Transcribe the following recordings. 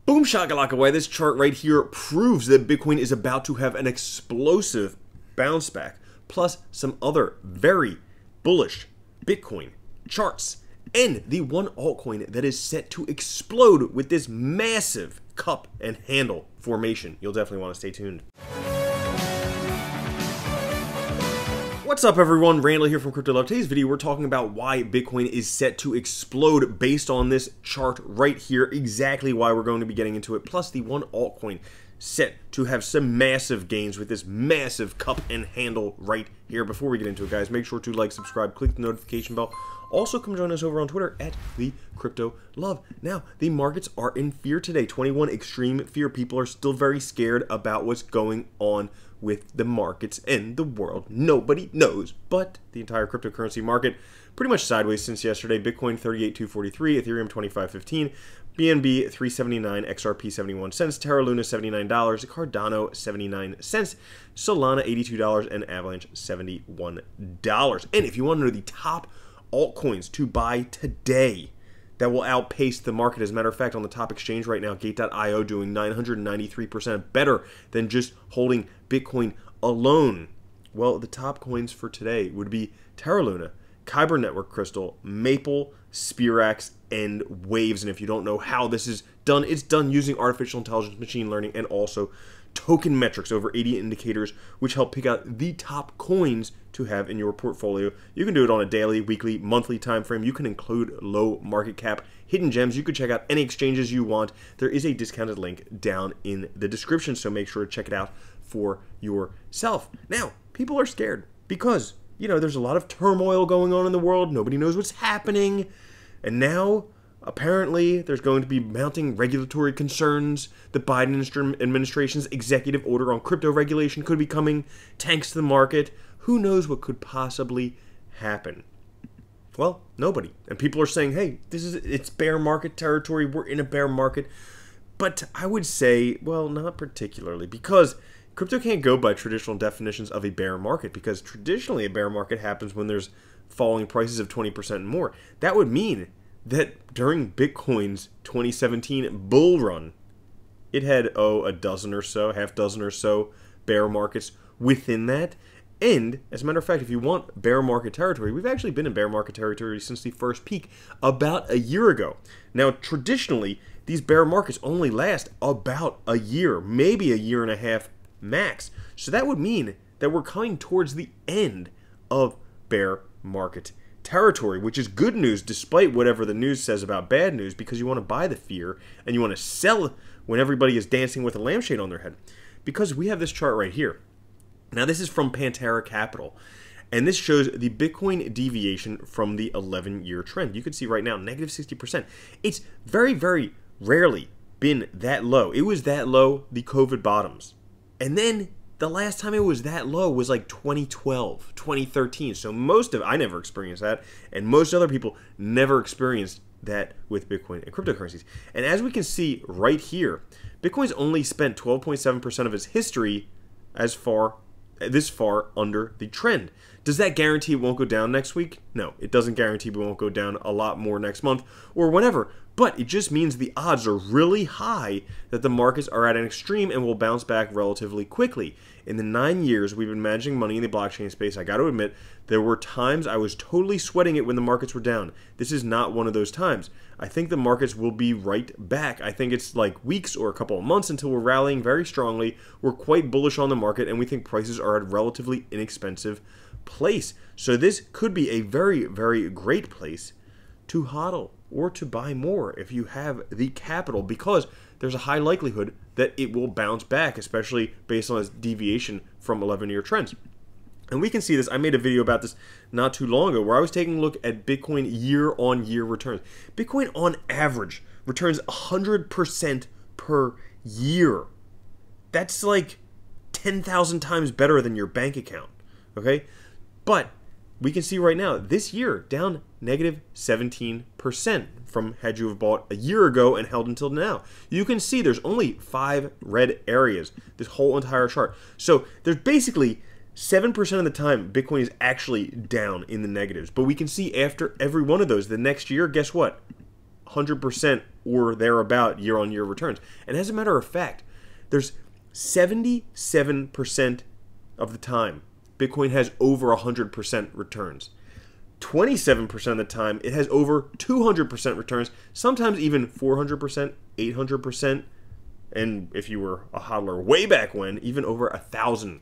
Boom shakalaka away. This chart right here proves that Bitcoin is about to have an explosive bounce back, plus some other very bullish Bitcoin charts, and the one altcoin that is set to explode with this massive cup and handle formation. You'll definitely want to stay tuned. What's up everyone, Randall here from Crypto Love. Today's video we're talking about why Bitcoin is set to explode based on this chart right here, exactly why we're going to be getting into it, plus the one altcoin set to have some massive gains with this massive cup and handle right here. Before we get into it guys, make sure to like, subscribe, click the notification bell. Also come join us over on Twitter at the Crypto Love. Now, the markets are in fear today, 21 extreme fear. People are still very scared about what's going on with the markets and the world. Nobody knows, but the entire cryptocurrency market pretty much sideways since yesterday. Bitcoin 38,243, Ethereum 2515, BNB 379, XRP 71 cents, Terra Luna $79, Cardano 79 cents, Solana $82, and Avalanche $71. And if you want to know the top altcoins to buy today that will outpace the market, as a matter of fact, on the top exchange right now, Gate.io doing 993% better than just holding Bitcoin alone. Well, the top coins for today would be Terra Luna, Kyber Network Crystal, Maple, Spirax, and Waves. And if you don't know how this is done, it's done using artificial intelligence, machine learning, and also token metrics, over 80 indicators, which help pick out the top coins to have in your portfolio. You can do it on a daily, weekly, monthly time frame. You can include low market cap, hidden gems. You could check out any exchanges you want. There is a discounted link down in the description, so make sure to check it out for yourself. Now, people are scared because, you know, there's a lot of turmoil going on in the world. Nobody knows what's happening. And now, apparently, there's going to be mounting regulatory concerns. The Biden administration's executive order on crypto regulation could be coming. Tanks to the market. Who knows what could possibly happen? Well, nobody. And people are saying, hey, it's bear market territory. We're in a bear market. But I would say, well, not particularly, because crypto can't go by traditional definitions of a bear market, because traditionally a bear market happens when there's falling prices of 20% and more. That would mean that during Bitcoin's 2017 bull run, it had, a dozen or so, half dozen or so bear markets within that. And, as a matter of fact, if you want bear market territory, we've actually been in bear market territory since the first peak about a year ago. Now, traditionally, these bear markets only last about a year, maybe a year and a half max. So that would mean that we're coming towards the end of bear market territory, which is good news despite whatever the news says about bad news, because you want to buy the fear and you want to sell when everybody is dancing with a lampshade on their head. Because we have this chart right here. Now this is from Pantera Capital, and this shows the Bitcoin deviation from the 11-year trend. You can see right now negative 60%. It's very, very rarely been that low. It was that low the COVID bottoms, and then the last time it was that low was like 2012, 2013. So I never experienced that, and most other people never experienced that with Bitcoin and cryptocurrencies. And as we can see right here, Bitcoin's only spent 12.7% of its history this far under the trend. Does that guarantee it won't go down next week? No, it doesn't guarantee we won't go down a lot more next month or whenever, but it just means the odds are really high that the markets are at an extreme and will bounce back relatively quickly. In the 9 years we've been managing money in the blockchain space, I got to admit, there were times I was totally sweating it when the markets were down. This is not one of those times. I think the markets will be right back. I think it's like weeks or a couple of months until we're rallying very strongly. We're quite bullish on the market, and we think prices are at a relatively inexpensive place. So this could be a very, very great place to hodl or to buy more if you have the capital, because there's a high likelihood that it will bounce back, especially based on its deviation from 11-year trends. And we can see this. I made a video about this not too long ago where I was taking a look at Bitcoin year-on-year returns. Bitcoin, on average, returns 100% per year. That's like 10,000 times better than your bank account, okay? But we can see right now, this year, down negative 17% from had you have bought a year ago and held until now. You can see there's only 5 red areas, this whole entire chart. So there's basically 7% of the time, Bitcoin is actually down in the negatives. But we can see after every one of those, the next year, guess what? 100% or thereabout year-on-year returns. And as a matter of fact, there's 77% of the time Bitcoin has over 100% returns. 27% of the time it has over 200% returns, sometimes even 400%, 800%, and if you were a hodler way back when, even over 1,000%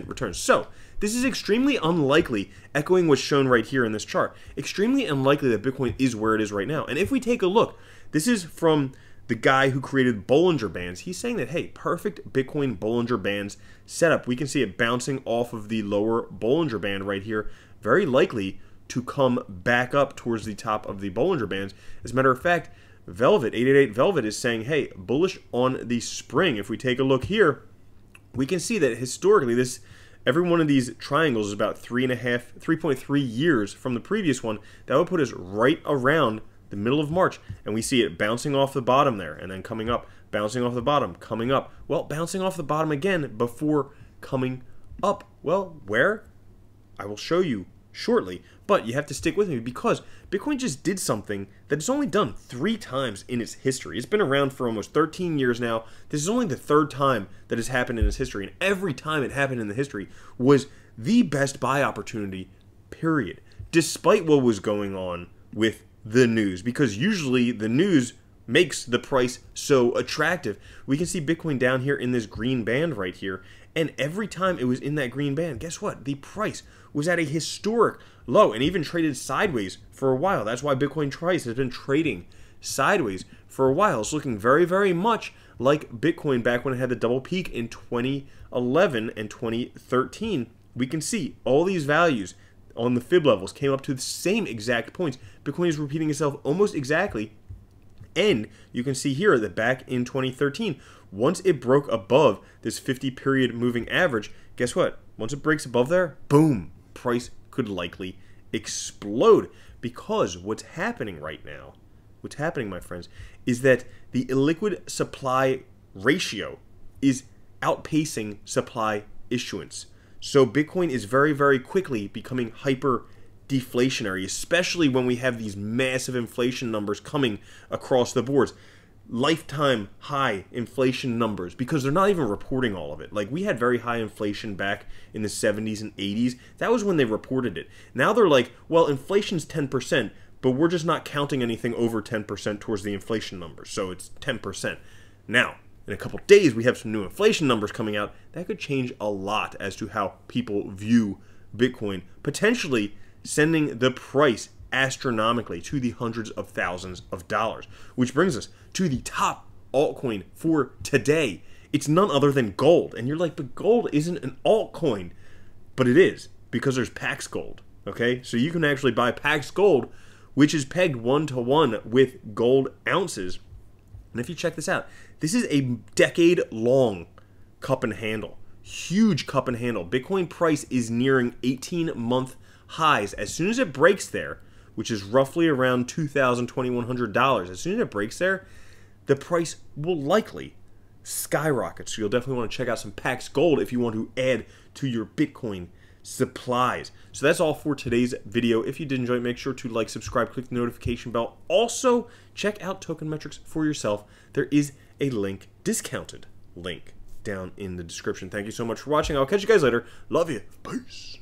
returns. So this is extremely unlikely, echoing what's shown right here in this chart, extremely unlikely that Bitcoin is where it is right now. And if we take a look, this is from the guy who created Bollinger Bands. He's saying that, hey, perfect Bitcoin Bollinger Bands setup. We can see it bouncing off of the lower Bollinger Band right here, very likely to come back up towards the top of the Bollinger Bands. As a matter of fact, Velvet, 888 Velvet, is saying, hey, bullish on the spring. If we take a look here, we can see that historically every one of these triangles is about 3.3 years from the previous one. That would put us right around the middle of March, and we see it bouncing off the bottom there and then coming up, bouncing off the bottom, coming up. Well, bouncing off the bottom again before coming up. Well, where? I will show you shortly, but you have to stick with me because Bitcoin just did something that it's only done 3 times in its history. It's been around for almost 13 years now. This is only the 3rd time that has happened in its history, and every time it happened in the history was the best buy opportunity, period, despite what was going on with the news, because usually the news makes the price so attractive. We can see Bitcoin down here in this green band right here, and every time it was in that green band, guess what? The price was at a historic low and even traded sideways for a while. That's why Bitcoin price has been trading sideways for a while. It's looking very, very much like Bitcoin back when it had the double peak in 2011 and 2013. We can see all these values on the fib levels came up to the same exact points. Bitcoin is repeating itself almost exactly. And you can see here that back in 2013, once it broke above this 50-period moving average, guess what? Once it breaks above there, boom, price could likely explode. Because what's happening right now, what's happening, my friends, is that the illiquid supply ratio is outpacing supply issuance. So Bitcoin is very, very quickly becoming hyper deflationary, especially when we have these massive inflation numbers coming across the boards. Lifetime high inflation numbers, because they're not even reporting all of it. Like, we had very high inflation back in the 70s and 80s. That was when they reported it. Now they're like, well, inflation's 10%, but we're just not counting anything over 10% towards the inflation numbers, so it's 10%. Now, in a couple days, we have some new inflation numbers coming out. That could change a lot as to how people view Bitcoin, potentially sending the price astronomically to the hundreds of thousands of dollars. Which brings us to the top altcoin for today. It's none other than gold. And you're like, but gold isn't an altcoin. But it is, because there's Pax Gold. Okay? So you can actually buy Pax Gold, which is pegged 1-to-1 with gold ounces. And if you check this out, this is a decade-long cup and handle. Huge cup and handle. Bitcoin price is nearing 18-month highs. As soon as it breaks there, which is roughly around $2,000, $2,100, as soon as it breaks there, the price will likely skyrocket. So you'll definitely want to check out some Pax Gold if you want to add to your Bitcoin supplies. So that's all for today's video. If you did enjoy it, make sure to like, subscribe, click the notification bell. Also, check out Token Metrics for yourself. There is a link, discounted link, down in the description. Thank you so much for watching. I'll catch you guys later. Love you. Peace.